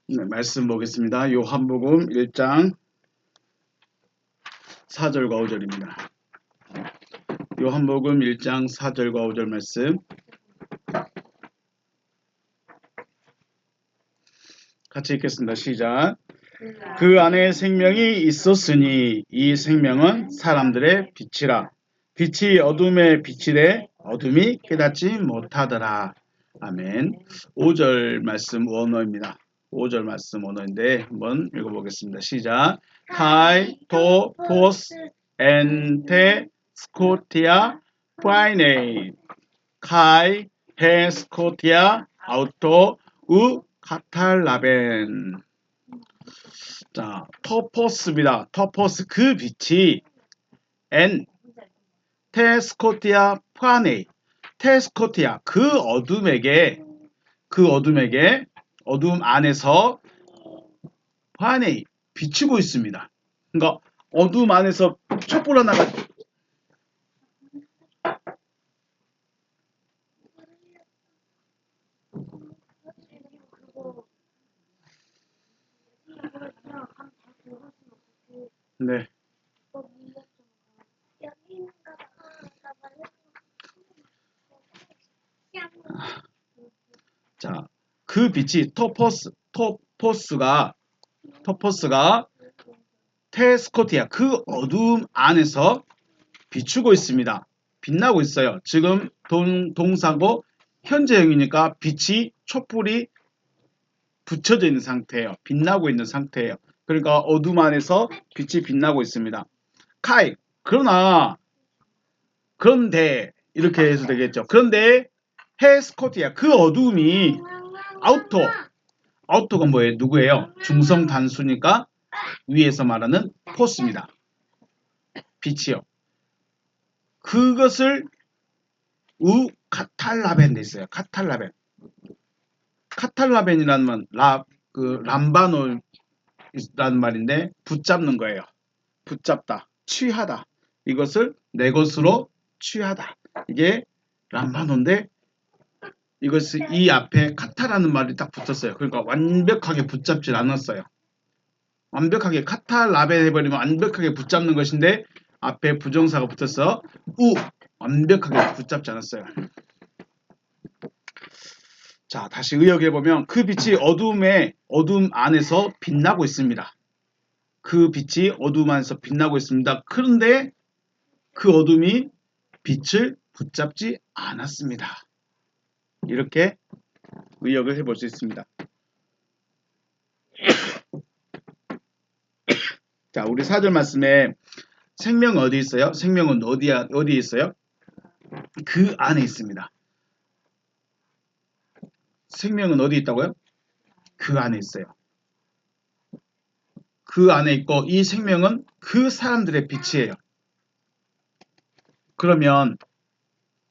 네, 말씀 보겠습니다. 요한복음 1장 4절과 5절입니다. 요한복음 1장 4절과 5절 말씀 같이 읽겠습니다. 시작. 그 안에 생명이 있었으니 이 생명은 사람들의 빛이라. 빛이 어둠에 비치되 어둠이 깨닫지 못하더라. 아멘. 5절 말씀 원어입니다. 5절 말씀 원어인데 한번 읽어보겠습니다. 시작. 카이 토 포스 엔테 스코티아 프라이네 카이 헤 스코티아 아우토 우 카탈라벤. 자, 터포스입니다. 터포스 그 빛이 엔 테스코티아 파네 테스코티아 그 어둠에게 어둠 안에서 파네 비추고 있습니다. 그러니까 어둠 안에서 촛불 하나가 네. 자, 그 빛이 토포스가 테스코티아 그 어둠 안에서 비추고 있습니다. 빛나고 있어요. 지금 동사고 현재형이니까 빛이 촛불이 붙여져 있는 상태예요. 빛나고 있는 상태예요. 그러니까 어둠 안에서 빛이 빛나고 있습니다. 카이 그런데 이렇게 해서 되겠죠. 그런데 헤스코티아 그 어둠이 아우토가 뭐예요? 누구예요? 중성 단수니까 위에서 말하는 포스입니다. 빛이요. 그것을 카탈라벤 돼 있어요. 카탈라벤이라는 건 람바노라는 말인데 붙잡는 거예요. 붙잡다, 취하다. 이것을 내 것으로 취하다. 이게 람바노인데 이것이 이 앞에 카타라는 말이 딱 붙었어요. 그러니까 완벽하게 붙잡질 않았어요. 완벽하게 카탈라벤 해버리면 완벽하게 붙잡는 것인데 앞에 부정사가 붙어서 완벽하게 붙잡지 않았어요. 자, 다시 의역해보면 그 빛이 어둠 안에서 빛나고 있습니다. 그 빛이 어둠 안에서 빛나고 있습니다. 그런데 그 어둠이 빛을 붙잡지 않았습니다. 이렇게 의역을 해볼 수 있습니다. 자, 우리 4절 말씀에 생명은 어디 있어요? 생명은 어디에 있어요? 그 안에 있습니다. 생명은 어디 있다고요? 그 안에 있어요. 그 안에 있고 이 생명은 그 사람들의 빛이에요. 그러면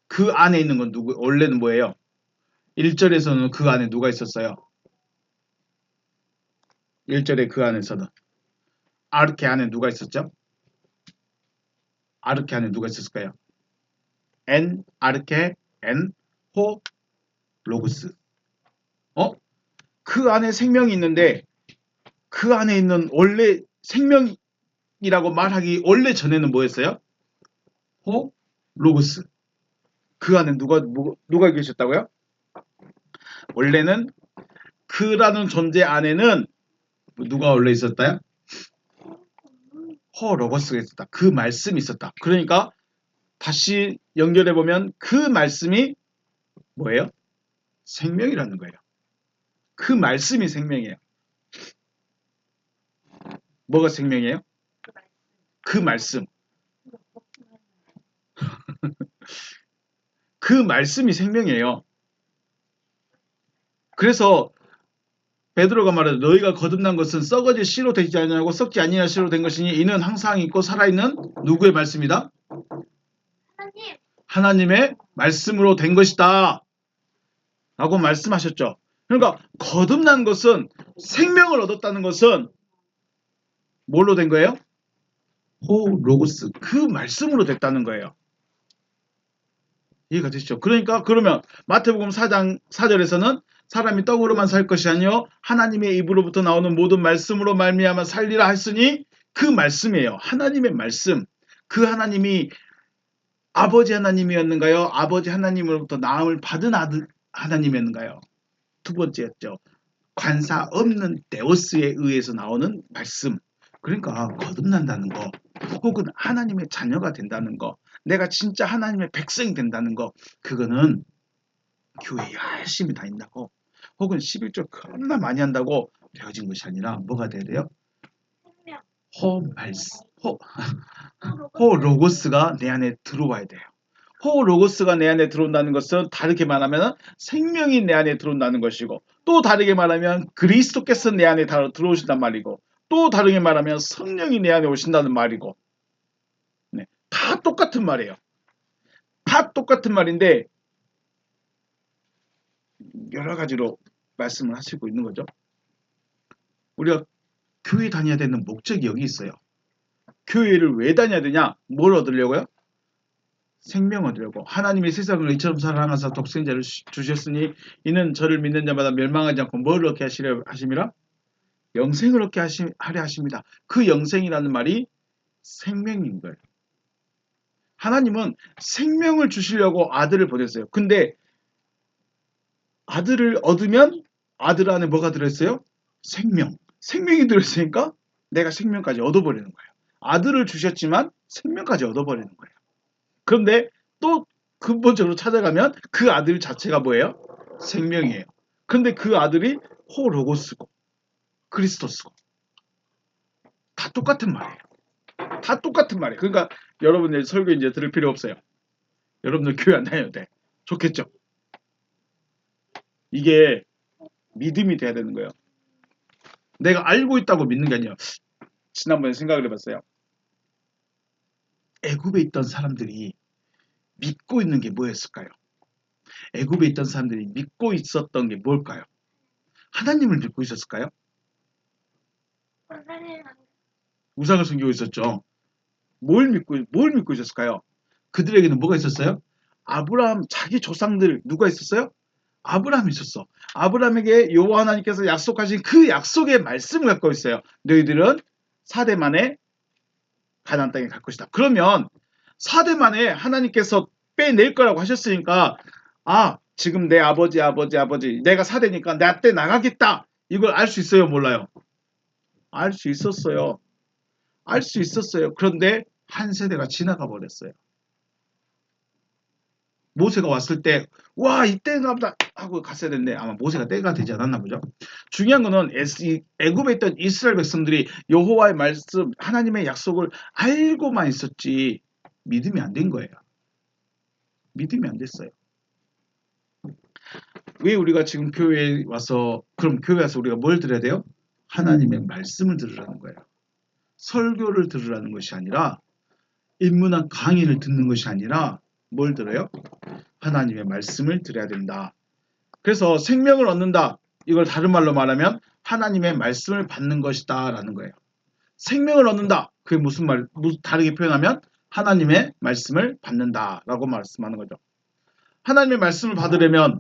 그 안에 있는 건 원래는 뭐예요? 1절에서는 그 안에 누가 있었어요? 1절에 그 안에서는 아르케 안에 누가 있었죠? 아르케 안에 누가 있었을까요? 아르케 호 로그스. 그 안에 생명이 있는데 그 안에 있는 원래 생명이라고 말하기 원래 전에는 뭐였어요? 호 로그스. 그 안에 누가 계셨다고요? 원래는 그라는 존재 안에는 누가 원래 있었다요? 호 로고스가 있었다. 그 말씀이 있었다. 그러니까 다시 연결해보면 그 말씀이 뭐예요? 생명이라는 거예요. 그 말씀이 생명이에요. 뭐가 생명이에요? 그 말씀. 그 말씀이 생명이에요. 그래서 베드로가 말하되 너희가 거듭난 것은 썩어질 씨로 되지 아니하고 썩지 아니할 씨로 된 것이니 이는 항상 있고 살아있는 누구의 말씀이다? 하나님의 말씀으로 된 것이다. 라고 말씀하셨죠. 그러니까 거듭난 것은 생명을 얻었다는 것은 뭘로 된 거예요? 호 로고스 그 말씀으로 됐다는 거예요. 이해가 되시죠? 그러니까 그러면 마태복음 4장 4절에서는 사람이 떡으로만 살 것이 아니요 하나님의 입으로부터 나오는 모든 말씀으로 말미암아 살리라 했으니 그 말씀이에요. 하나님의 말씀. 그 하나님이 아버지 하나님이었는가요? 아버지 하나님으로부터 나음을 받은 아들 하나님이었는가요? 두 번째였죠. 관사 없는 데오스에 의해서 나오는 말씀. 그러니까 거듭난다는 거, 혹은 하나님의 자녀가 된다는 거, 내가 진짜 하나님의 백성이 된다는 거, 그거는 교회 열심히 다닌다고, 혹은 11조 겁나 많이 한다고 되어진 것이 아니라 뭐가 돼야 돼요? 호 로고스가 내 안에 들어와야 돼요. 호 로고스가 내 안에 들어온다는 것은 다르게 말하면 생명이 내 안에 들어온다는 것이고, 또 다르게 말하면 그리스도께서 내 안에 들어오신단 말이고, 또 다르게 말하면 성령이 내 안에 오신다는 말이고, 네, 다 똑같은 말이에요. 다 똑같은 말인데 여러 가지로 말씀을 하시고 있는 거죠. 우리가 교회 다녀야 되는 목적이 여기 있어요. 교회를 왜 다녀야 되냐? 뭘 얻으려고요? 생명 얻으려고. 하나님이 세상을 이처럼 사랑하사 독생자를 주셨으니 이는 저를 믿는 자마다 멸망하지 않고 뭘 얻게 하심이라? 영생을 얻게 하려 하십니다. 그 영생이라는 말이 생명인 거예요. 하나님은 생명을 주시려고 아들을 보냈어요. 근데 아들을 얻으면 아들 안에 뭐가 들어있어요? 생명. 생명이 들어있으니까 내가 생명까지 얻어버리는 거예요. 아들을 주셨지만 생명까지 얻어버리는 거예요. 그런데 또 근본적으로 찾아가면 그 아들 자체가 뭐예요? 생명이에요. 그런데 그 아들이 호로고스고 그리스도스고 다 똑같은 말이에요. 다 똑같은 말이에요. 그러니까 여러분들 설교 이제 들을 필요 없어요. 여러분들 교회 안 다녀도 돼. 좋겠죠? 이게 믿음이 돼야 되는 거예요. 내가 알고 있다고 믿는 게 아니에요. 지난번에 생각을 해봤어요. 애굽에 있던 사람들이 믿고 있는 게 뭐였을까요? 애굽에 있던 사람들이 믿고 있었던 게 뭘까요? 하나님을 믿고 있었을까요? 우상을 섬기고 있었죠. 뭘 믿고 있었을까요? 그들에게는 뭐가 있었어요? 아브라함, 자기 조상들 누가 있었어요? 아브라함이 있었어. 아브라함에게 여호와 하나님께서 약속하신 그 약속의 말씀을 갖고 있어요. 너희들은 4대 만에 가나안 땅에 갈 것이다. 그러면 4대 만에 하나님께서 빼낼 거라고 하셨으니까, 아, 지금 내 아버지 내가 4대니까 나 때 나가겠다. 이걸 알 수 있어요, 몰라요? 알 수 있었어요. 알 수 있었어요. 그런데 한 세대가 지나가 버렸어요. 모세가 왔을 때, 와, 이때인가 보다 하고 갔어야 되는데 아마 모세가 때가 되지 않았나 보죠. 중요한 거는 애굽에 있던 이스라엘 백성들이 여호와의 말씀, 하나님의 약속을 알고만 있었지 믿음이 안 된 거예요. 믿음이 안 됐어요. 왜 우리가 지금 교회에 와서, 그럼 교회에 와서 우리가 뭘 들어야 돼요? 하나님의 말씀을 들으라는 거예요. 설교를 들으라는 것이 아니라, 인문학 강의를 듣는 것이 아니라 뭘 들어요? 하나님의 말씀을 들어야 된다. 그래서 생명을 얻는다. 이걸 다른 말로 말하면 하나님의 말씀을 받는 것이다 라는 거예요. 생명을 얻는다. 그게 무슨 다르게 표현하면 하나님의 말씀을 받는다 라고 말씀하는 거죠. 하나님의 말씀을 받으려면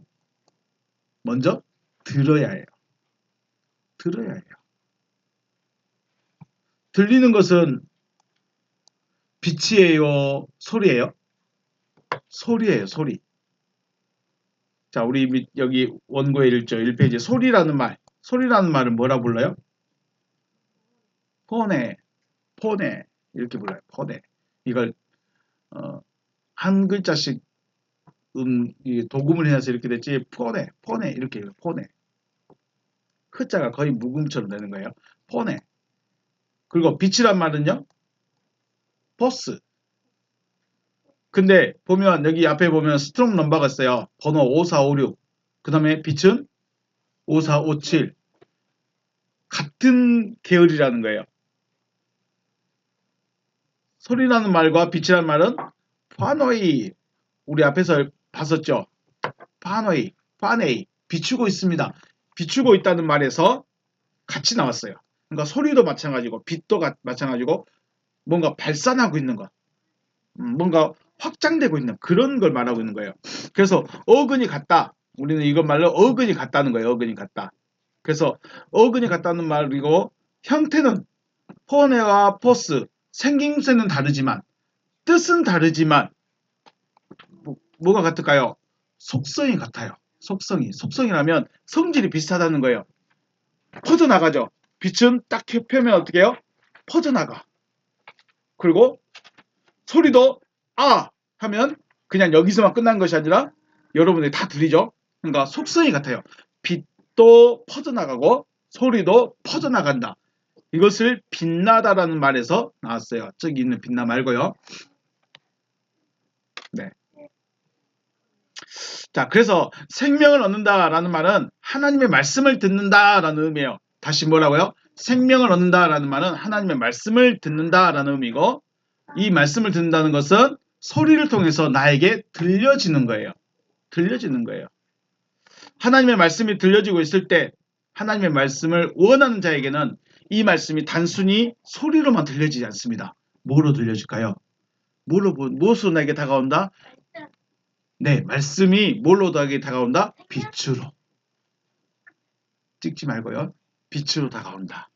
먼저 들어야 해요. 들어야 해요. 들리는 것은 빛이에요? 소리예요? 소리예요. 소리. 자, 우리 여기 원고의 1페이지 소리라는 말. 소리라는 말은 뭐라 불러요? 포네. 포네. 이렇게 불러요. 포네. 이걸 한 글자씩 도금을 해서 이렇게 됐지. 포네. 포네. 이렇게 해요. 포네. 흐자가 거의 묵음처럼 되는 거예요. 포네. 그리고 빛이란 말은요? 포스. 근데 보면 여기 앞에 보면 스트롱 넘버가 있어요. 번호 5456. 그 다음에 빛은 5457. 같은 계열이라는 거예요. 소리라는 말과 빛이라는 말은 파노이. 우리 앞에서 봤었죠. 파노이, 파네이. 비추고 있습니다. 비추고 있다는 말에서 같이 나왔어요. 그러니까 소리도 마찬가지고 빛도 마찬가지고 뭔가 발산하고 있는 것. 뭔가 확장되고 있는 그런 걸 말하고 있는 거예요. 그래서 어근이 같다. 우리는 이것 말로 어근이 같다는 거예요. 어근이 같다. 그래서 어근이 같다는 말이고 형태는 포네와 포스 생김새는 다르지만 뜻은 다르지만 뭐가 같을까요? 속성이 같아요. 속성이라면 성질이 비슷하다는 거예요. 퍼져나가죠. 빛은 딱 펴면 어떻게 해요? 퍼져나가. 그리고 소리도 아 하면 그냥 여기서만 끝난 것이 아니라 여러분들이 다 들리죠. 그러니까 속성이 같아요. 빛도 퍼져나가고 소리도 퍼져나간다. 이것을 빛나다라는 말에서 나왔어요. 저기 있는 빛나 말고요. 네. 자, 그래서 생명을 얻는다라는 말은 하나님의 말씀을 듣는다라는 의미예요. 다시 뭐라고요? 생명을 얻는다라는 말은 하나님의 말씀을 듣는다라는 의미고 이 말씀을 듣는다는 것은 소리를 통해서 나에게 들려지는 거예요. 들려지는 거예요. 하나님의 말씀이 들려지고 있을 때 하나님의 말씀을 원하는 자에게는 이 말씀이 단순히 소리로만 들려지지 않습니다. 뭐로 들려질까요? 무엇으로 나에게 다가온다? 네, 말씀이 뭘로 나에게 다가온다? 빛으로. 찍지 말고요. 빛으로 다가온다.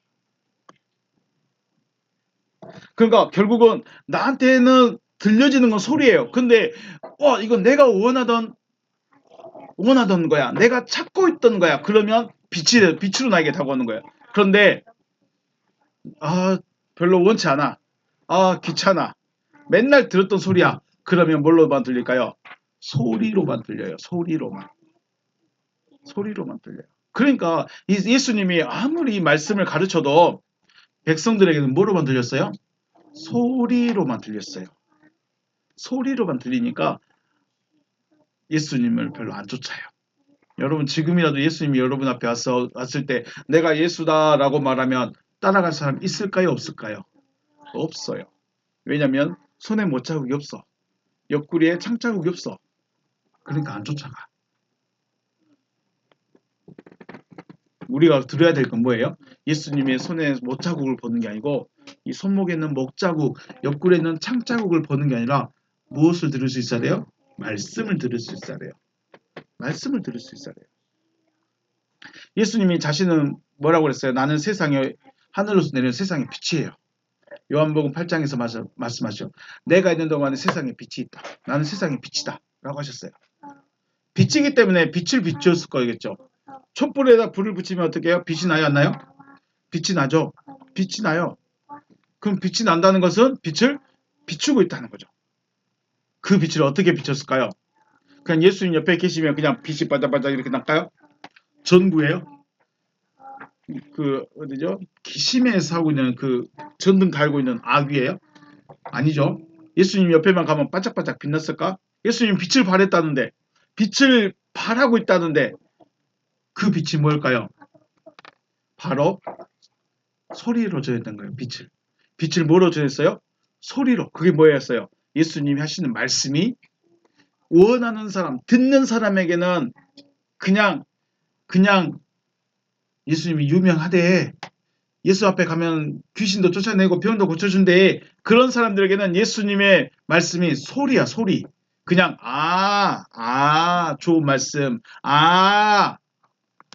그러니까 결국은 나한테는 들려지는 건 소리예요. 근데 이건 내가 원하던 거야. 내가 찾고 있던 거야. 그러면 빛으로 나에게 다가오는 거야. 그런데 별로 원치 않아. 귀찮아. 맨날 들었던 소리야. 그러면 뭘로만 들릴까요? 소리로만 들려요. 소리로만 들려요. 그러니까 예수님이 아무리 말씀을 가르쳐도 백성들에게는 뭐로만 들렸어요? 소리로만 들렸어요. 소리로만 들리니까 예수님을 별로 안 쫓아요. 여러분 지금이라도 예수님이 여러분 앞에 왔을 때 내가 예수다라고 말하면 따라갈 사람 있을까요? 없을까요? 없어요. 왜냐하면 손에 못자국이 없어. 옆구리에 창자국이 없어. 그러니까 안 쫓아가. 우리가 들어야 될 건 뭐예요? 예수님의 손에 못자국을 보는 게 아니고 이 손목에 있는 목자국, 옆구리에 있는 창자국을 보는 게 아니라 무엇을 들을 수 있어야 돼요? 말씀을 들을 수 있어야 돼요. 말씀을 들을 수 있어야 돼요. 예수님이 자신은 뭐라고 그랬어요? 나는 세상에 하늘로서 내리는 세상의 빛이에요. 요한복음 8장에서 말씀하죠. 내가 있는 동안에 세상에 빛이 있다. 나는 세상의 빛이다. 라고 하셨어요. 빛이기 때문에 빛을 비추었을 거겠죠. 촛불에다 불을 붙이면 어떻게 해요? 빛이 나요? 안 나요? 빛이 나죠. 빛이 나요. 그럼 빛이 난다는 것은 빛을 비추고 있다는 거죠. 그 빛을 어떻게 비췄을까요? 그냥 예수님 옆에 계시면 그냥 빛이 반짝반짝 이렇게 날까요? 전구예요? 어디죠? 기심에 사고 있는 전등 달고 있는 아귀예요? 아니죠. 예수님 옆에만 가면 반짝반짝 빛났을까? 예수님 빛을 발했다는데, 빛을 발하고 있다는데, 그 빛이 뭘까요? 바로 소리로 전했던 거예요. 빛을 뭐로 전했어요? 소리로. 그게 뭐였어요? 예수님이 하시는 말씀이 원하는 사람, 듣는 사람에게는 그냥 예수님이 유명하대. 예수 앞에 가면 귀신도 쫓아내고 병도 고쳐준대. 그런 사람들에게는 예수님의 말씀이 소리야, 소리. 그냥 좋은 말씀.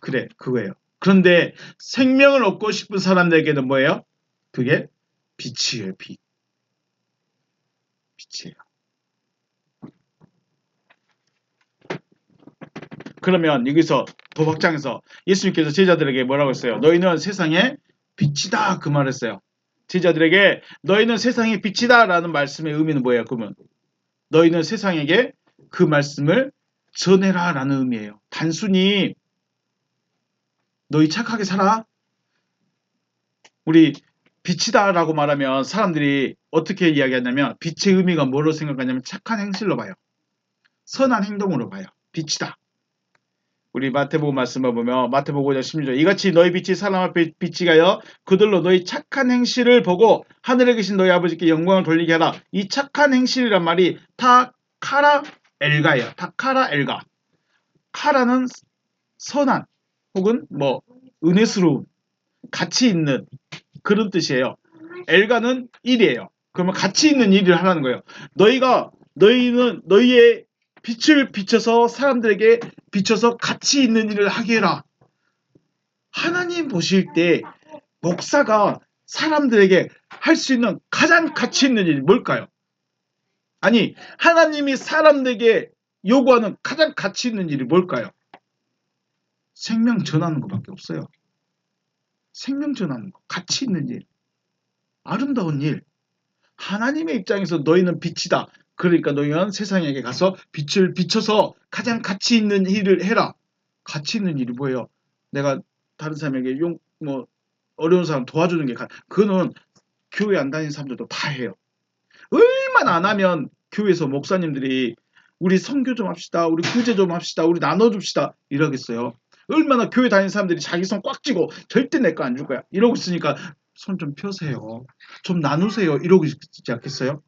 그래, 그거예요. 그런데 생명을 얻고 싶은 사람들에게는 뭐예요? 그게 빛이에요, 빛. 빛이에요. 그러면 여기서 도박장에서 예수님께서 제자들에게 뭐라고 했어요? 너희는 세상의 빛이다 그 말했어요. 제자들에게 너희는 세상의 빛이다 라는 말씀의 의미는 뭐예요? 그러면 너희는 세상에게 그 말씀을 전해라 라는 의미예요. 단순히 너희 착하게 살아? 우리 빛이다 라고 말하면 사람들이 어떻게 이야기하냐면 빛의 의미가 뭐로 생각하냐면 착한 행실로 봐요. 선한 행동으로 봐요. 빛이다. 우리 마태복음 말씀을 보면 마태복음 5장 16절 이같이 너희 빛이 사람 앞에 비치가요 그들로 너희 착한 행실을 보고 하늘에 계신 너희 아버지께 영광을 돌리게 하라. 이 착한 행실이란 말이 타카라 엘가예요. 타카라 엘가. 카라는 선한 혹은 은혜스러운 가치 있는 그런 뜻이에요. 엘가는 일이에요. 그러면 가치 있는 일을 하라는 거예요. 너희는 너희의 빛을 비춰서 사람들에게 비춰서 가치 있는 일을 하게 해라. 하나님 보실 때 목사가 사람들에게 할 수 있는 가장 가치 있는 일이 뭘까요? 아니, 하나님이 사람들에게 요구하는 가장 가치 있는 일이 뭘까요? 생명 전하는 것밖에 없어요. 생명 전하는 것, 가치 있는 일, 아름다운 일. 하나님의 입장에서 너희는 빛이다. 그러니까 너희는 세상에게 가서 빛을 비춰서 가장 가치 있는 일을 해라. 가치 있는 일이 뭐예요? 내가 다른 사람에게 어려운 사람 도와주는 게 그거는 교회 안 다니는 사람들도 다 해요. 얼마나 안 하면 교회에서 목사님들이 우리 선교 좀 합시다. 우리 구제 좀 합시다. 우리 나눠줍시다. 이러겠어요. 얼마나 교회 다니는 사람들이 자기 손 꽉 쥐고 절대 내 거 안 줄 거야. 이러고 있으니까 손 좀 펴세요. 좀 나누세요. 이러고 있지 않겠어요?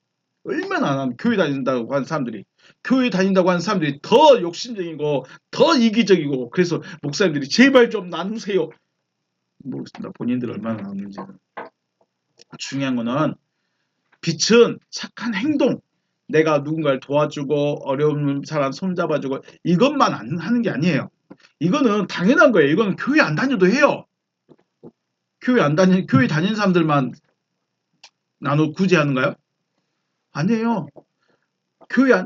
얼마나 안 하면 교회 다닌다고 하는 사람들이 더 욕심적이고 더 이기적이고 그래서 목사님들이 제발 좀 나누세요. 모르겠습니다. 본인들 얼마나 나누는지는. 중요한 거는 빛은 착한 행동, 내가 누군가를 도와주고 어려운 사람 손잡아주고 이것만 안 하는 게 아니에요. 이거는 당연한 거예요. 이거는 교회 안 다녀도 해요. 교회 다니는 사람들만 나눠 구제하는가요? 아니에요. 교회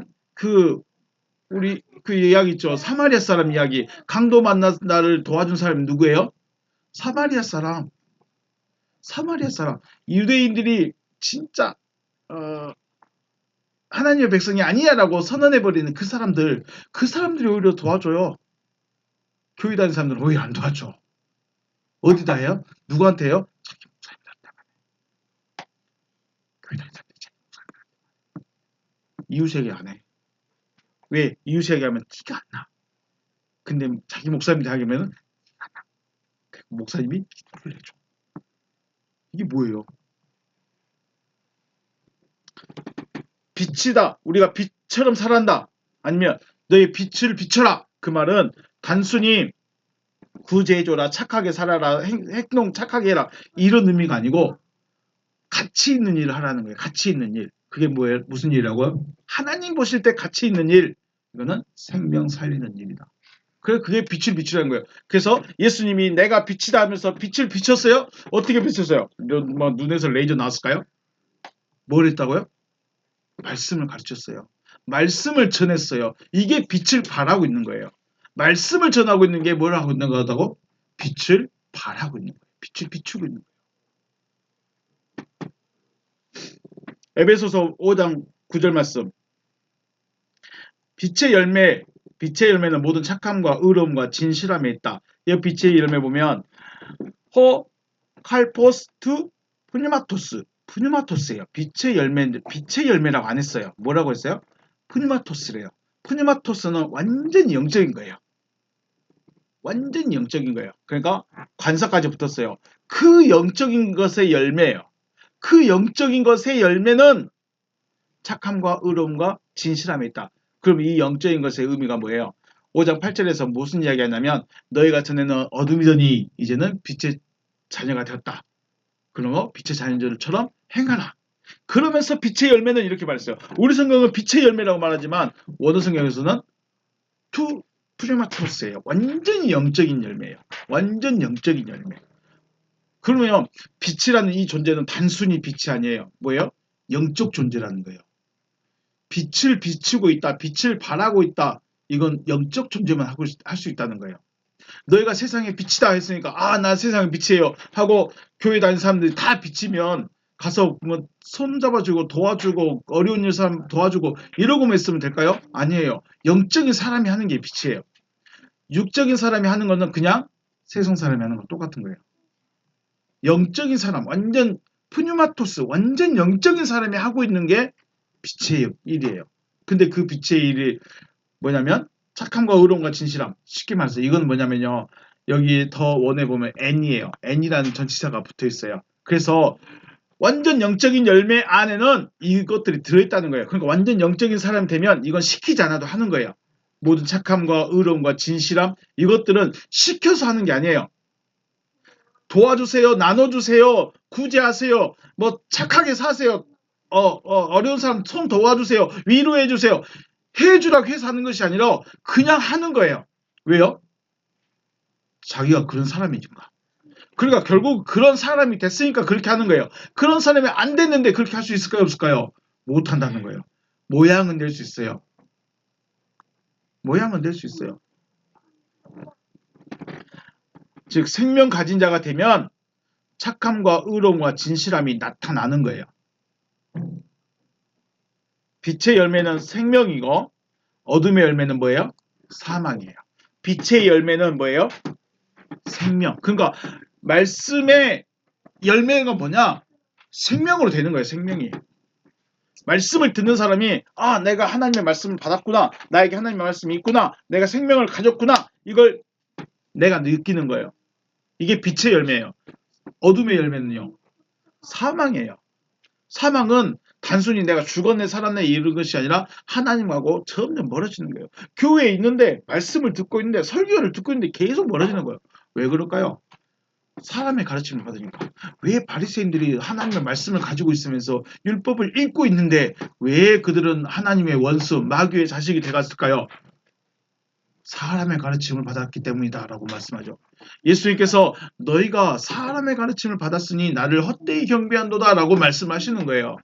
우리 그 이야기 있죠. 사마리아 사람 이야기. 강도 만나 나를 도와준 사람이 누구예요? 사마리아 사람. 유대인들이 진짜 하나님의 백성이 아니야라고 선언해버리는 그 사람들이 오히려 도와줘요. 교회 다니는 사람들은 오히려 안 도와줘. 어디다 해요? 누구한테 해요? 자기 목사님들한테. 교회 다니는 사람들이 자기 목사님들한테. 이웃에게 안 해. 왜? 이웃에게 하면 티가 안 나. 근데 자기 목사님한테 하면 티가 안 나. 목사님이 기도를 해줘. 이게 뭐예요? 빛이다. 우리가 빛처럼 살아간다. 아니면 너의 빛을 비춰라. 그 말은 단순히 구제해줘라, 착하게 살아라, 행동 착하게 해라 이런 의미가 아니고 가치 있는 일을 하라는 거예요. 가치 있는 일. 그게 뭐예요? 무슨 일이라고요? 하나님 보실 때 가치 있는 일. 이거는 생명 살리는 일이다. 그래서 그게 빛을 비추라는 거예요. 그래서 예수님이 내가 빛이다 하면서 빛을 비췄어요? 어떻게 비췄어요? 뭐 눈에서 레이저 나왔을까요? 뭘 했다고요? 말씀을 가르쳤어요. 말씀을 전했어요. 이게 빛을 발하고 있는 거예요. 말씀을 전하고 있는 게 뭘 하고 있는 거다고? 빛을 발하고 있는 거예요. 빛을 비추고 있는 거예요. 에베소서 5장 9절 말씀. 빛의 열매는 모든 착함과 의로움과 진실함에 있다. 이 빛의 열매 보면 칼포스 투 푸뉴마토스예요. 빛의 열매라고 안 했어요. 뭐라고 했어요? 푸뉴마토스래요. 푸뉴마토스는 완전히 영적인 거예요. 완전히 영적인 거예요. 그러니까 관사까지 붙었어요. 그 영적인 것의 열매예요. 그 영적인 것의 열매는 착함과 의로움과 진실함에 있다. 그럼 이 영적인 것의 의미가 뭐예요? 5장 8절에서 무슨 이야기 하냐면 너희가 전에는 어둠이더니 이제는 빛의 자녀가 되었다. 그러므로 빛의 자녀들처럼 행하라. 그러면서 빛의 열매는 이렇게 말했어요. 우리 성경은 빛의 열매라고 말하지만 원어 성경에서는 프레마토스예요. 완전히 영적인 열매예요. 완전 영적인 열매. 그러면 빛이라는 이 존재는 단순히 빛이 아니에요. 뭐예요? 영적 존재라는 거예요. 빛을 비추고 있다. 빛을 발하고 있다. 이건 영적 존재만 할 수 있다는 거예요. 너희가 세상에 빛이다 했으니까 나 세상에 빛이에요 하고 교회 다니는 사람들이 다 빛이면 가서 뭐 손잡아주고 도와주고 어려운 일 사람 도와주고 이러고만 있으면 될까요? 아니에요. 영적인 사람이 하는 게 빛이에요. 육적인 사람이 하는 거는 그냥 세상 사람이 하는 거 똑같은 거예요. 영적인 사람 완전 푸뉴마토스 완전 영적인 사람이 하고 있는 게 빛의 일이에요. 근데 그 빛의 일이 뭐냐면 착함과 의로움과 진실함. 쉽게 말해서 이건 뭐냐면요. 여기 더 원에 보면 N이에요. N이라는 전치사가 붙어 있어요. 그래서 완전 영적인 열매 안에는 이것들이 들어있다는 거예요. 그러니까 완전 영적인 사람이 되면 이건 시키지 않아도 하는 거예요. 모든 착함과 의로움과 진실함 이것들은 시켜서 하는 게 아니에요. 도와주세요. 나눠주세요. 구제하세요. 뭐 착하게 사세요. 어려운 사람 손 도와주세요. 위로해주세요. 해주라고 해서 하는 것이 아니라 그냥 하는 거예요. 왜요? 자기가 그런 사람이니까. 그러니까 결국 그런 사람이 됐으니까 그렇게 하는 거예요. 그런 사람이 안 됐는데 그렇게 할 수 있을까요? 없을까요? 못 한다는 거예요. 모양은 될 수 있어요. 모양은 될 수 있어요. 즉 생명 가진 자가 되면 착함과 의로움과 진실함이 나타나는 거예요. 빛의 열매는 생명이고 어둠의 열매는 뭐예요? 사망이에요. 빛의 열매는 뭐예요? 생명. 그러니까 말씀의 열매가 뭐냐? 생명으로 되는 거예요. 생명이. 말씀을 듣는 사람이 내가 하나님의 말씀을 받았구나. 나에게 하나님의 말씀이 있구나. 내가 생명을 가졌구나. 이걸 내가 느끼는 거예요. 이게 빛의 열매예요. 어둠의 열매는요. 사망이에요. 사망은 단순히 내가 죽었네 살았네 이런 것이 아니라 하나님하고 점점 멀어지는 거예요. 교회에 있는데 말씀을 듣고 있는데 설교를 듣고 있는데 계속 멀어지는 거예요. 왜 그럴까요? 사람의 가르침을 받으니까. 왜 바리새인들이 하나님의 말씀을 가지고 있으면서 율법을 읽고 있는데 왜 그들은 하나님의 원수 마귀의 자식이 되었을까요? 사람의 가르침을 받았기 때문이다 라고 말씀하죠. 예수님께서 너희가 사람의 가르침을 받았으니 나를 헛되이 경배한도다 라고 말씀하시는 거예요.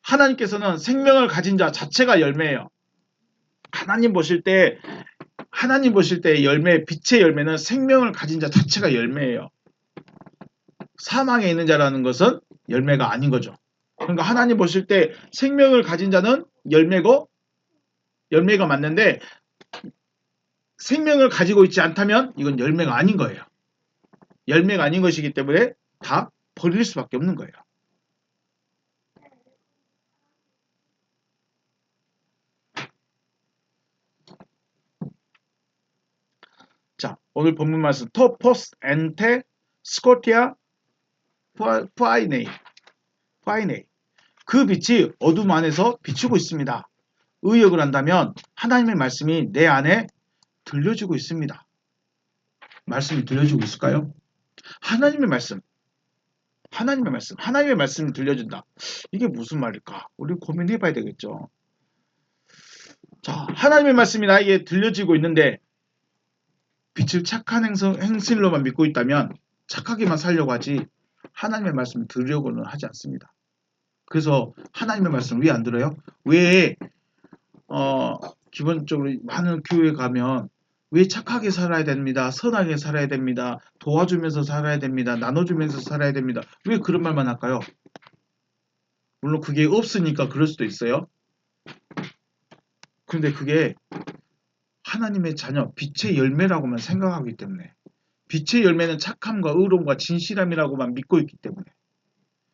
하나님께서는 생명을 가진 자 자체가 열매예요. 하나님 보실 때 열매, 빛의 열매는 생명을 가진 자 자체가 열매예요. 사망에 있는 자라는 것은 열매가 아닌 거죠. 그러니까 하나님 보실 때 생명을 가진 자는 열매가 맞는데 생명을 가지고 있지 않다면 이건 열매가 아닌 거예요. 열매가 아닌 것이기 때문에 다 버릴 수밖에 없는 거예요. 자, 오늘 본문 말씀 토포스 엔테 스코티아 파이네이 그 빛이 어둠 안에서 비추고 있습니다. 의역을 한다면 하나님의 말씀이 내 안에 들려지고 있습니다. 말씀이 들려지고 있을까요? 하나님의 말씀이 들려준다. 이게 무슨 말일까? 우리 고민해 봐야 되겠죠. 자, 하나님의 말씀이 나에게 들려지고 있는데 빛을 착한 행실로만 믿고 있다면 착하게만 살려고 하지 하나님의 말씀을 들으려고는 하지 않습니다. 그래서 하나님의 말씀을 왜 안 들어요? 왜 기본적으로 많은 교회 가면 왜 착하게 살아야 됩니다. 선하게 살아야 됩니다. 도와주면서 살아야 됩니다. 나눠주면서 살아야 됩니다. 왜 그런 말만 할까요? 물론 그게 없으니까 그럴 수도 있어요. 그런데 그게 하나님의 자녀, 빛의 열매라고만 생각하기 때문에 빛의 열매는 착함과 의로움과 진실함이라고만 믿고 있기 때문에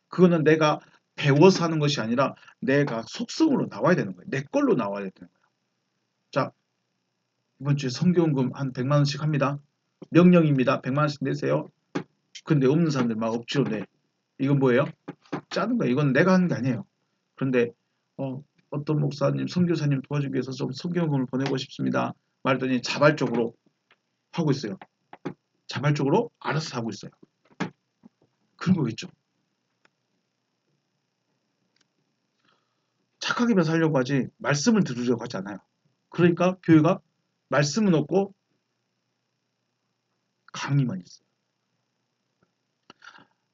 그거는 내가 배워서 하는 것이 아니라 내가 속성으로 나와야 되는 거예요. 내 걸로 나와야 되는 거예요. 자, 이번 주에 성경금 한 100만 원씩 합니다. 명령입니다. 100만 원씩 내세요. 근데 없는 사람들 막 억지로 내. 이건 뭐예요? 짜는 거예요. 이건 내가 하는 게 아니에요. 그런데 어떤 목사님, 선교사님 도와주기 위해서 좀 성경금을 보내고 싶습니다. 말했더니 자발적으로 하고 있어요. 자발적으로 알아서 하고 있어요. 그런 거겠죠. 착하게만 살려고 하지 말씀을 들으려고 하지 않아요. 그러니까 교회가 말씀은 없고 강의만 있어요.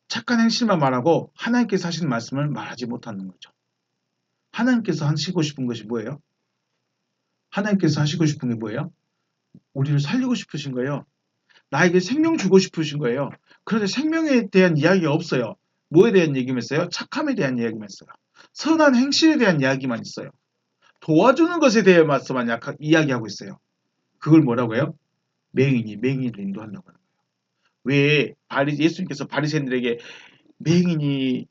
착한 행실만 말하고 하나님께서 하시는 말씀을 말하지 못하는 거죠. 하나님께서 하시고 싶은 것이 뭐예요? 하나님께서 하시고 싶은 게 뭐예요? 우리를 살리고 싶으신 거예요. 나에게 생명 주고 싶으신 거예요. 그런데 생명에 대한 이야기가 없어요. 뭐에 대한 얘기만 있어요? 착함에 대한 이야기만 있어요. 선한 행실에 대한 이야기만 있어요. 도와주는 것에 대해서만 이야기하고 있어요. 그걸 뭐라고 해요? 맹인을 인도한다고 하는 거예요. 왜 예수님께서 바리새인들에게 맹인을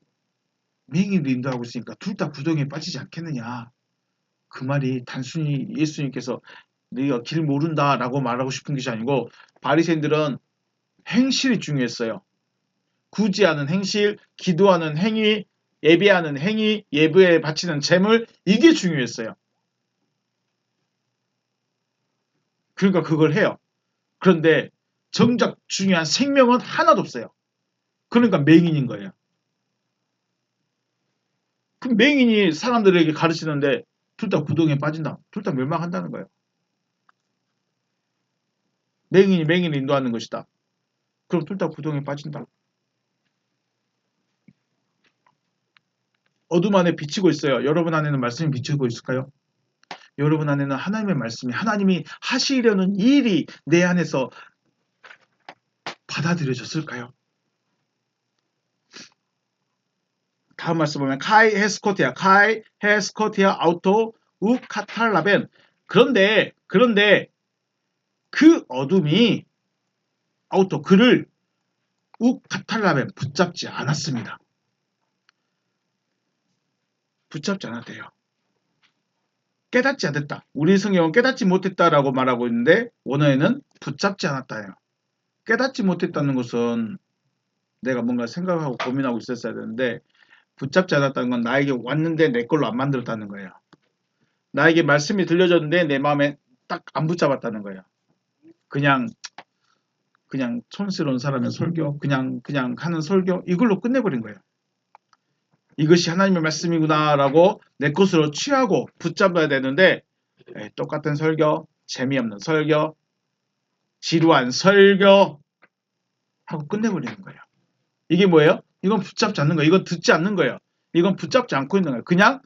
인도하고 있으니까 둘 다 구덩이에 빠지지 않겠느냐. 그 말이 단순히 예수님께서 너희가 길 모른다라고 말하고 싶은 것이 아니고 바리새인들은 행실이 중요했어요. 구제하는 행실, 기도하는 행위, 예배하는 행위, 예배에 바치는 재물 이게 중요했어요. 그러니까 그걸 해요. 그런데 정작 중요한 생명은 하나도 없어요. 그러니까 맹인인 거예요. 그 맹인이 사람들에게 가르치는데 둘 다 구덩이에 빠진다. 둘 다 멸망한다는 거예요. 맹인이 맹인을 인도하는 것이다. 그럼 둘 다 구덩이에 빠진다. 어둠 안에 비치고 있어요. 여러분 안에는 말씀이 비치고 있을까요? 여러분 안에는 하나님의 말씀이 하나님이 하시려는 일이 내 안에서 받아들여졌을까요? 다음 말씀 보면 카이 헤스코티아 아우토 우 카탈라벤. 그런데 그 어둠이 아우토 그를 우 카탈라벤 붙잡지 않았습니다. 붙잡지 않았대요. 깨닫지 않았다. 우리 성경은 깨닫지 못했다라고 말하고 있는데 원어에는 붙잡지 않았다예요. 깨닫지 못했다는 것은 내가 뭔가 생각하고 고민하고 있었어야 되는데 붙잡지 않았다는 건 나에게 왔는데 내 걸로 안 만들었다는 거예요. 나에게 말씀이 들려졌는데 내 마음에 딱 안 붙잡았다는 거예요. 그냥 촌스러운 사람의 설교, 그냥 하는 설교 이걸로 끝내버린 거예요. 이것이 하나님의 말씀이구나라고 내 것으로 취하고 붙잡아야 되는데 똑같은 설교, 재미없는 설교, 지루한 설교 하고 끝내버리는 거예요. 이게 뭐예요? 이건 붙잡지 않는 거예요. 이건 듣지 않는 거예요. 이건 붙잡지 않고 있는 거예요. 그냥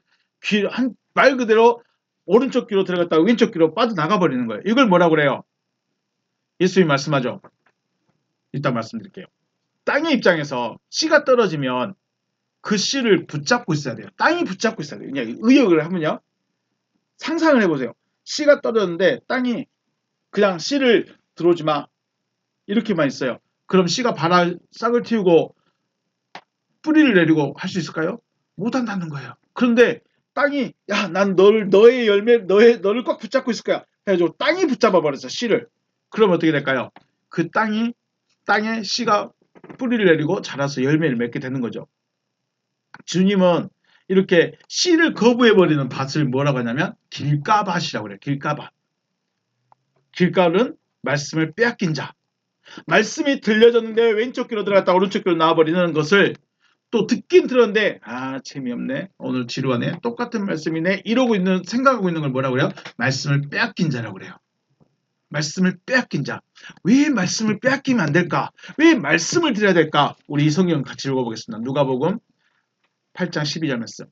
말 그대로 오른쪽 귀로 들어갔다가 왼쪽 귀로 빠져나가 버리는 거예요. 이걸 뭐라고 그래요? 예수님이 말씀하죠. 이따 말씀드릴게요. 땅의 입장에서 씨가 떨어지면 그 씨를 붙잡고 있어야 돼요. 땅이 붙잡고 있어야 돼요. 그냥 의역을 하면요. 상상을 해보세요. 씨가 떨어졌는데 땅이 그냥 씨를 들어오지 마. 이렇게만 있어요. 그럼 씨가 싹을 틔우고 뿌리를 내리고 할 수 있을까요? 못한다는 거예요. 그런데 땅이 야, 난 너의 열매, 너를 꽉 붙잡고 있을 거야. 해가지고 땅이 붙잡아 버렸어. 씨를. 그럼 어떻게 될까요? 그 땅에 씨가 뿌리를 내리고 자라서 열매를 맺게 되는 거죠. 주님은 이렇게 씨를 거부해버리는 밭을 뭐라고 하냐면 길가밭이라고 그래요. 길가밭. 길가는 말씀을 빼앗긴 자. 말씀이 들려졌는데 왼쪽 귀로 들어갔다 오른쪽 귀로 나와버리는 것을 또 듣긴 들었는데 재미없네. 오늘 지루하네. 똑같은 말씀이네. 이러고 생각하고 있는 걸 뭐라고 그래요? 말씀을 빼앗긴 자라고 그래요. 말씀을 빼앗긴 자. 왜 말씀을 빼앗기면 안 될까? 왜 말씀을 드려야 될까? 우리 이 성경 같이 읽어보겠습니다. 누가복음 8장 12절 말씀.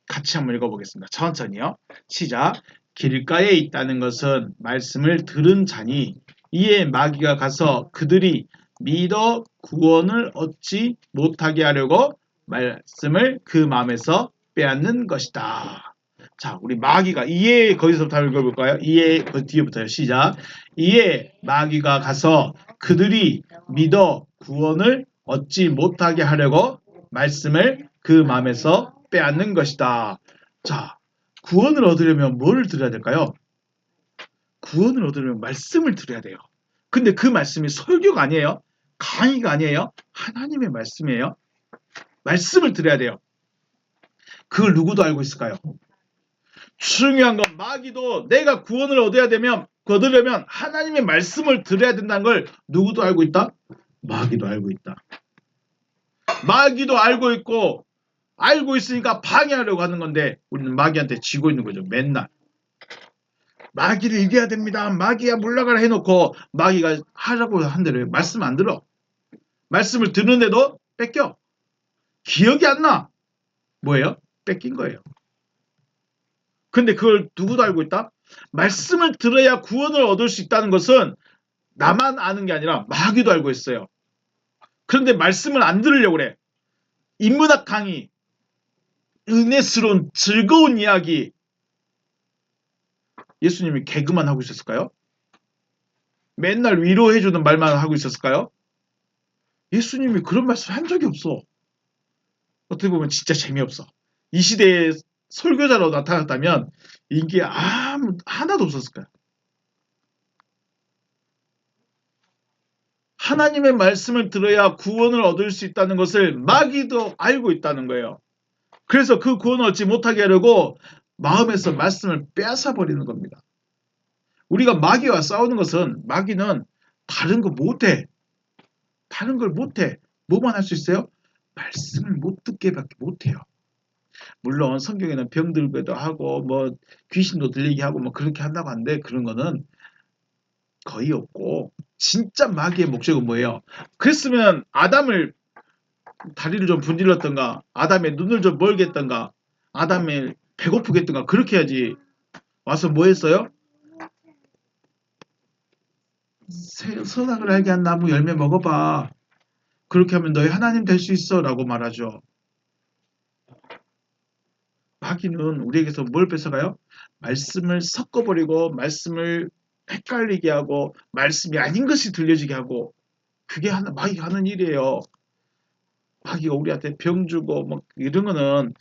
같이 한번 읽어보겠습니다. 천천히요. 시작. 길가에 있다는 것은 말씀을 들은 자니 이에 마귀가 가서 그들이 믿어 구원을 얻지 못하게 하려고 말씀을 그 마음에서 빼앗는 것이다. 자, 우리 마귀가 이에 거기서부터 읽어볼까요? 이에 그 뒤에부터요. 시작. 이에 마귀가 가서 그들이 믿어 구원을 얻지 못하게 하려고 말씀을 그 마음에서 빼앗는 것이다. 자, 구원을 얻으려면 뭘 들어야 될까요? 구원을 얻으려면 말씀을 들어야 돼요. 근데 그 말씀이 설교가 아니에요. 강의가 아니에요. 하나님의 말씀이에요. 말씀을 들어야 돼요. 그걸 누구도 알고 있을까요? 중요한 건 마귀도 내가 구원을 얻으려면 하나님의 말씀을 들어야 된다는 걸 누구도 알고 있다? 마귀도 알고 있다. 마귀도 알고 있고 알고 있으니까 방해하려고 하는 건데 우리는 마귀한테 지고 있는 거죠. 맨날. 마귀를 이겨야 됩니다. 마귀야 물러가라 해놓고 마귀가 하라고 한 대로 말씀 안 들어. 말씀을 듣는데도 뺏겨. 기억이 안 나. 뭐예요? 뺏긴 거예요. 근데 그걸 누구도 알고 있다? 말씀을 들어야 구원을 얻을 수 있다는 것은 나만 아는 게 아니라 마귀도 알고 있어요. 그런데 말씀을 안 들으려고 그래. 인문학 강의, 은혜스러운 즐거운 이야기. 예수님이 개그만 하고 있었을까요? 맨날 위로해주는 말만 하고 있었을까요? 예수님이 그런 말씀 한 적이 없어. 어떻게 보면 진짜 재미없어. 이 시대에 설교자로 나타났다면 인기 하나도 없었을 거야. 하나님의 말씀을 들어야 구원을 얻을 수 있다는 것을 마귀도 알고 있다는 거예요. 그래서 그 구원을 얻지 못하게 하려고 마음에서 말씀을 빼앗아 버리는 겁니다. 우리가 마귀와 싸우는 것은 마귀는 다른 거 못해. 다른 걸 못해. 뭐만 할 수 있어요? 말씀을 못 듣게밖에 못해요. 물론 성경에는 병들기도 하고 뭐 귀신도 들리게 하고 뭐 그렇게 한다고 하는데 그런 거는 거의 없고 진짜 마귀의 목적은 뭐예요? 그랬으면 아담을 다리를 좀 분질렀던가 아담의 눈을 좀 멀게 했던가 아담의 배고프게 했던가 그렇게 해야지 와서 뭐 했어요? 선악을 알게 한 나무 열매 먹어봐. 그렇게 하면 너희 하나님 될 수 있어 라고 말하죠. 마귀는 우리에게서 뭘 뺏어가요? 말씀을 섞어버리고 말씀을 헷갈리게 하고 말씀이 아닌 것이 들려지게 하고 그게 마귀가 하는 일이에요. 마귀가 우리한테 병 주고 뭐 이런 거는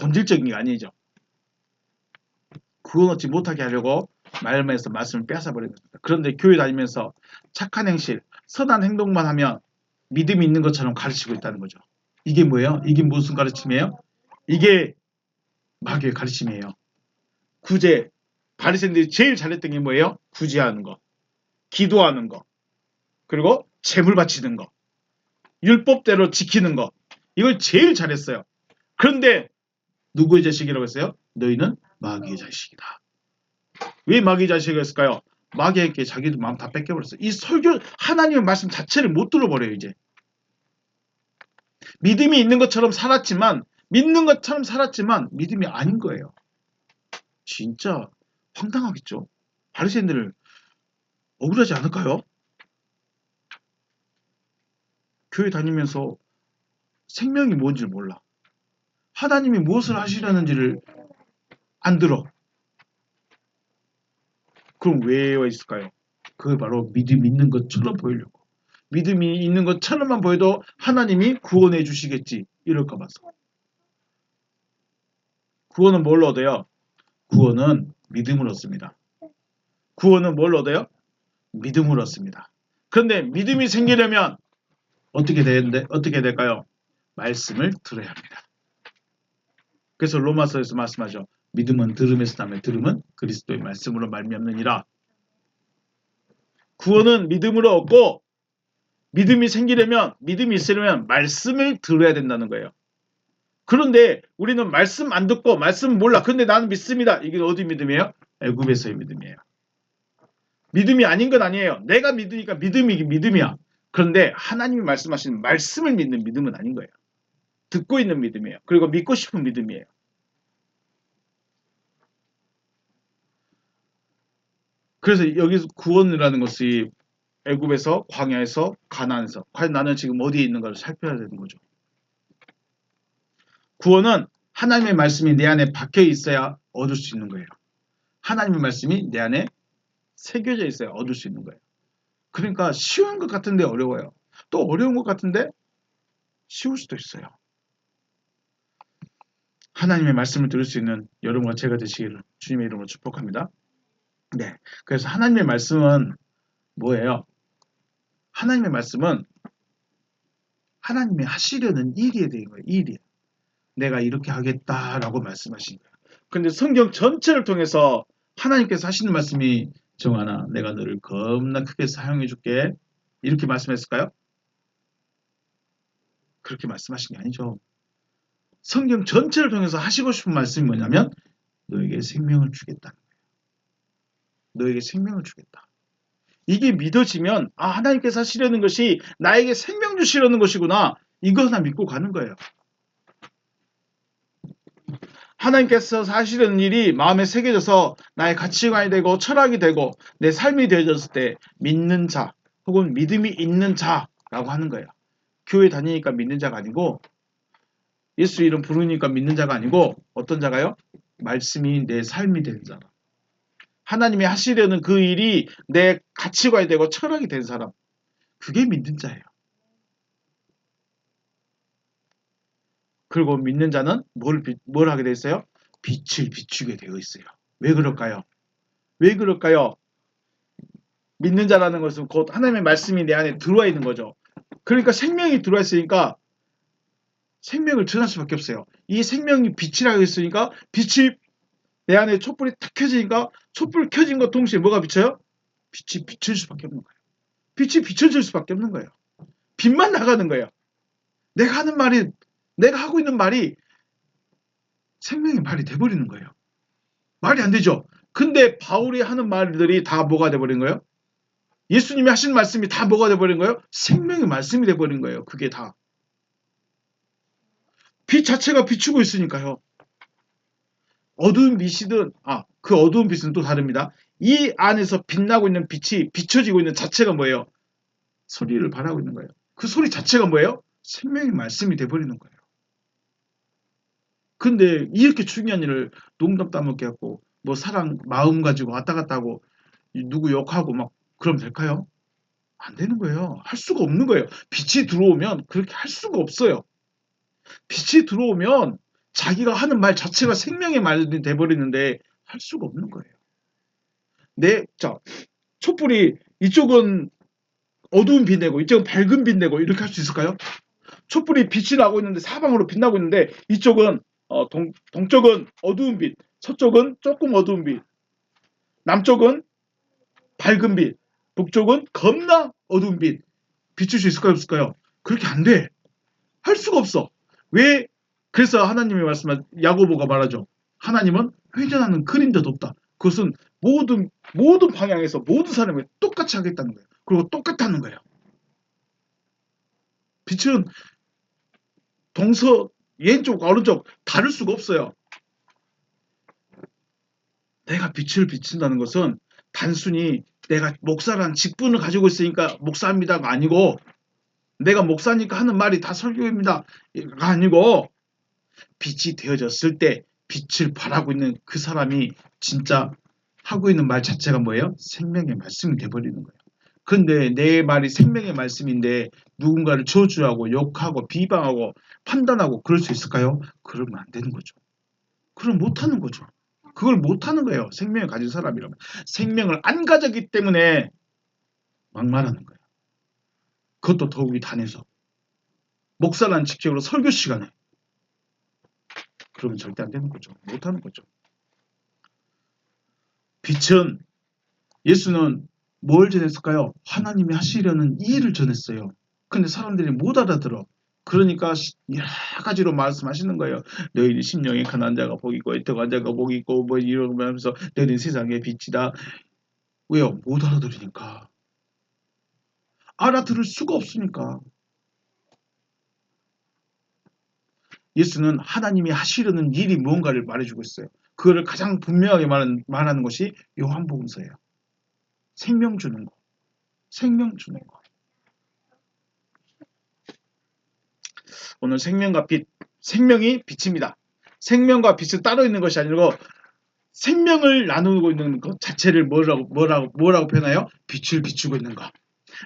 본질적인 게 아니죠. 구원 얻지 못하게 하려고 말씀에서 말씀을 빼앗아버리는 겁니다. 그런데 교회 다니면서 착한 행실, 선한 행동만 하면 믿음이 있는 것처럼 가르치고 있다는 거죠. 이게 뭐예요? 이게 무슨 가르침이에요? 이게 마귀의 가르침이에요. 구제, 바리새인들이 제일 잘했던 게 뭐예요? 구제하는 거, 기도하는 거, 그리고 재물 바치는 거, 율법대로 지키는 거. 이걸 제일 잘했어요. 그런데 누구의 자식이라고 했어요? 너희는 마귀의 자식이다. 왜 마귀의 자식이었을까요? 마귀에게 자기들 마음 다 뺏겨버렸어요. 이 설교 하나님의 말씀 자체를 못 들어버려요. 이제 믿음이 있는 것처럼 살았지만 믿는 것처럼 살았지만 믿음이 아닌 거예요. 진짜 황당하겠죠. 바리새인들을 억울하지 않을까요? 교회 다니면서 생명이 뭔지를 몰라. 하나님이 무엇을 하시려는지를 안 들어. 그럼 왜 있을까요? 그게 바로 믿음이 있는 것처럼 보이려고. 믿음이 있는 것처럼만 보여도 하나님이 구원해 주시겠지. 이럴까 봐서. 구원은 뭘 얻어요? 구원은 믿음을 얻습니다. 구원은 뭘 얻어요? 믿음을 얻습니다. 그런데 믿음이 생기려면 어떻게 될까요? 말씀을 들어야 합니다. 그래서 로마서에서 말씀하죠. 믿음은 들음에서 나며 들음은 그리스도의 말씀으로 말미암느니라. 구원은 믿음으로 얻고 믿음이 생기려면 믿음이 있으려면 말씀을 들어야 된다는 거예요. 그런데 우리는 말씀 안 듣고 말씀 몰라. 근데 나는 믿습니다. 이게 어디 믿음이에요? 애굽에서의 믿음이에요. 믿음이 아닌 건 아니에요. 내가 믿으니까 믿음이야. 그런데 하나님이 말씀하시는 말씀을 믿는 믿음은 아닌 거예요. 듣고 있는 믿음이에요. 그리고 믿고 싶은 믿음이에요. 그래서 여기서 구원이라는 것이 애굽에서 광야에서 가나안에서 과연 나는 지금 어디에 있는가를 살펴야 되는 거죠. 구원은 하나님의 말씀이 내 안에 박혀 있어야 얻을 수 있는 거예요. 하나님의 말씀이 내 안에 새겨져 있어야 얻을 수 있는 거예요. 그러니까 쉬운 것 같은데 어려워요. 또 어려운 것 같은데 쉬울 수도 있어요. 하나님의 말씀을 들을 수 있는 여러분과 제가 되시기를 주님의 이름으로 축복합니다. 네, 그래서 하나님의 말씀은 뭐예요? 하나님의 말씀은 하나님이 하시려는 일에 대한 거예요. 일이에요. 내가 이렇게 하겠다라고 말씀하신 거예요. 근데 성경 전체를 통해서 하나님께서 하시는 말씀이 정하나 내가 너를 겁나 크게 사용해 줄게 이렇게 말씀했을까요? 그렇게 말씀하신 게 아니죠. 성경 전체를 통해서 하시고 싶은 말씀이 뭐냐면 너에게 생명을 주겠다는 거예요. 너에게 생명을 주겠다. 이게 믿어지면 아 하나님께서 하시려는 것이 나에게 생명 주시려는 것이구나. 이거 하나 믿고 가는 거예요. 하나님께서 하시려는 일이 마음에 새겨져서 나의 가치관이 되고 철학이 되고 내 삶이 되어졌을 때 믿는 자 혹은 믿음이 있는 자라고 하는 거예요. 교회 다니니까 믿는 자가 아니고 예수 이름 부르니까 믿는 자가 아니고 어떤 자가요? 말씀이 내 삶이 되는 사람. 하나님이 하시려는 그 일이 내 가치관이 되고 철학이 된 사람. 그게 믿는 자예요. 그리고 믿는 자는 뭘 하게 돼 있어요? 빛을 비추게 되어 있어요. 왜 그럴까요? 왜 그럴까요? 믿는 자라는 것은 곧 하나님의 말씀이 내 안에 들어와 있는 거죠. 그러니까 생명이 들어와 있으니까 생명을 전할 수밖에 없어요. 이 생명이 빛이라고 했으니까 빛이 내 안에 촛불이 탁 켜지니까 촛불 켜진 것 동시에 뭐가 비쳐요? 빛이 비칠 수밖에 없는 거예요. 빛이 비춰질 수밖에 없는 거예요. 빛만 나가는 거예요. 내가 하는 말이 내가 하고 있는 말이 생명의 말이 돼버리는 거예요. 말이 안 되죠. 근데 바울이 하는 말들이 다 뭐가 돼버린 거예요? 예수님이 하신 말씀이 다 뭐가 돼버린 거예요? 생명의 말씀이 돼버린 거예요. 그게 다. 빛 자체가 비추고 있으니까요. 어두운 빛이든 그 어두운 빛은 또 다릅니다. 이 안에서 빛나고 있는 빛이 비춰지고 있는 자체가 뭐예요? 소리를 발하고 있는 거예요. 그 소리 자체가 뭐예요? 생명의 말씀이 돼버리는 거예요. 근데 이렇게 중요한 일을 농담 따먹게 하고 뭐 사랑 마음 가지고 왔다 갔다 하고 누구 욕하고 막 그러면 될까요? 안 되는 거예요. 할 수가 없는 거예요. 빛이 들어오면 그렇게 할 수가 없어요. 빛이 들어오면 자기가 하는 말 자체가 생명의 말이 돼버리는데 할 수가 없는 거예요. 자, 촛불이 이쪽은 어두운 빛 내고 이쪽은 밝은 빛 내고 이렇게 할 수 있을까요? 촛불이 빛이 나고 있는데 사방으로 빛나고 있는데 이쪽은 동쪽은 어두운 빛, 서쪽은 조금 어두운 빛, 남쪽은 밝은 빛, 북쪽은 겁나 어두운 빛 비출 수 있을까요? 없을까요? 그렇게 안 돼. 할 수가 없어. 왜? 그래서 하나님이 말씀한 야고보가 말하죠. 하나님은 회전하는 그림자도 없다. 그것은 모든 방향에서 모든 사람이 똑같이 하겠다는 거예요. 그리고 똑같다는 거예요. 빛은 왼쪽 오른쪽 다를 수가 없어요. 내가 빛을 비춘다는 것은 단순히 내가 목사라는 직분을 가지고 있으니까 목사입니다가 아니고 내가 목사니까 하는 말이 다 설교입니다가 아니고 빛이 되어졌을 때 빛을 발하고 있는 그 사람이 진짜 하고 있는 말 자체가 뭐예요? 생명의 말씀이 돼버리는 거예요. 근데 내 말이 생명의 말씀인데 누군가를 저주하고 욕하고 비방하고 판단하고 그럴 수 있을까요? 그러면 안 되는 거죠. 그럼 못하는 거죠. 그걸 못하는 거예요. 생명을 가진 사람이라면. 생명을 안 가졌기 때문에 막말하는 거예요. 그것도 더욱이 단해서. 목사라는 직책으로 설교 시간에. 그러면 절대 안 되는 거죠. 못하는 거죠. 빛은 예수는 뭘 전했을까요? 하나님이 하시려는 이 일을 전했어요. 근데 사람들이 못 알아들어. 그러니까 여러 가지로 말씀하시는 거예요. 너희는 심령에 가난한 자가 복이 있고 애통한 자가 복이 있고 뭐 이러면서 너희는 세상의 빛이다. 왜요? 못 알아들으니까. 알아들을 수가 없으니까. 예수는 하나님이 하시려는 일이 무언가를 말해주고 있어요. 그거를 가장 분명하게 말하는 것이 요한복음서예요. 생명 주는 거. 생명 주는 거. 오늘 생명과 빛, 생명이 빛입니다. 생명과 빛은 따로 있는 것이 아니고 생명을 나누고 있는 것 자체를 뭐라고 표현해요? 빛을 비추고 있는 것.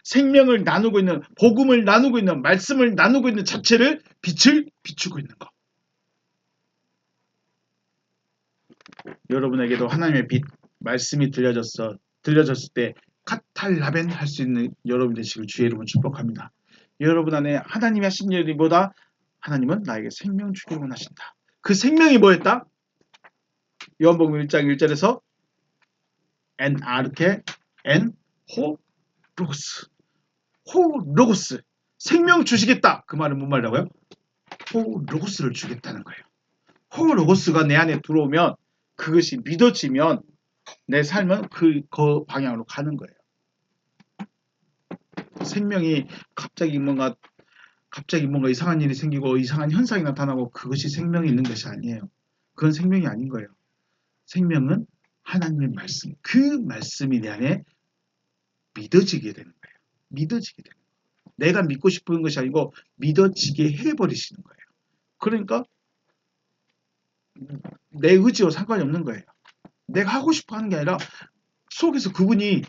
생명을 나누고 있는, 복음을 나누고 있는, 말씀을 나누고 있는 자체를 빛을 비추고 있는 것. 여러분에게도 하나님의 빛, 말씀이 들려졌을 때 카탈라벤 할 수 있는 여러분 되시길 주의 이름으로 축복합니다. 여러분 안에 하나님이 하신 일보다 하나님은 나에게 생명 주기를 원하신다. 그 생명이 뭐였다? 요한복음 1장 1절에서 엔 아르케 엔 호 로고스 호 로고스 생명 주시겠다. 그 말은 뭔 말이라고요? 호 로고스를 주겠다는 거예요. 호 로고스가 내 안에 들어오면 그것이 믿어지면 내 삶은 그 방향으로 가는 거예요. 생명이 갑자기 뭔가 이상한 일이 생기고 이상한 현상이 나타나고 그것이 생명이 있는 것이 아니에요. 그건 생명이 아닌 거예요. 생명은 하나님의 말씀, 그 말씀이 내 안에 믿어지게 되는 거예요. 믿어지게 되는 거예요. 내가 믿고 싶은 것이 아니고 믿어지게 해버리시는 거예요. 그러니까 내 의지와 상관이 없는 거예요. 내가 하고 싶어 하는 게 아니라 속에서 그분이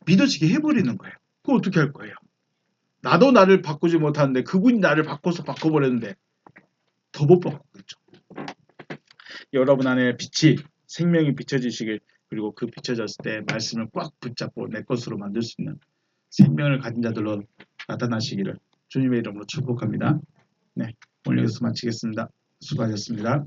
믿어지게 해버리는 거예요. 그럼 어떻게 할 거예요? 나도 나를 바꾸지 못하는데 그분이 나를 바꿔서 바꿔버렸는데 더 못 바꾸겠죠. 여러분 안에 빛이 생명이 비춰지시길 그리고 그 비춰졌을 때 말씀을 꽉 붙잡고 내 것으로 만들 수 있는 생명을 가진 자들로 나타나시기를 주님의 이름으로 축복합니다. 네, 오늘 여기서 마치겠습니다. 수고하셨습니다.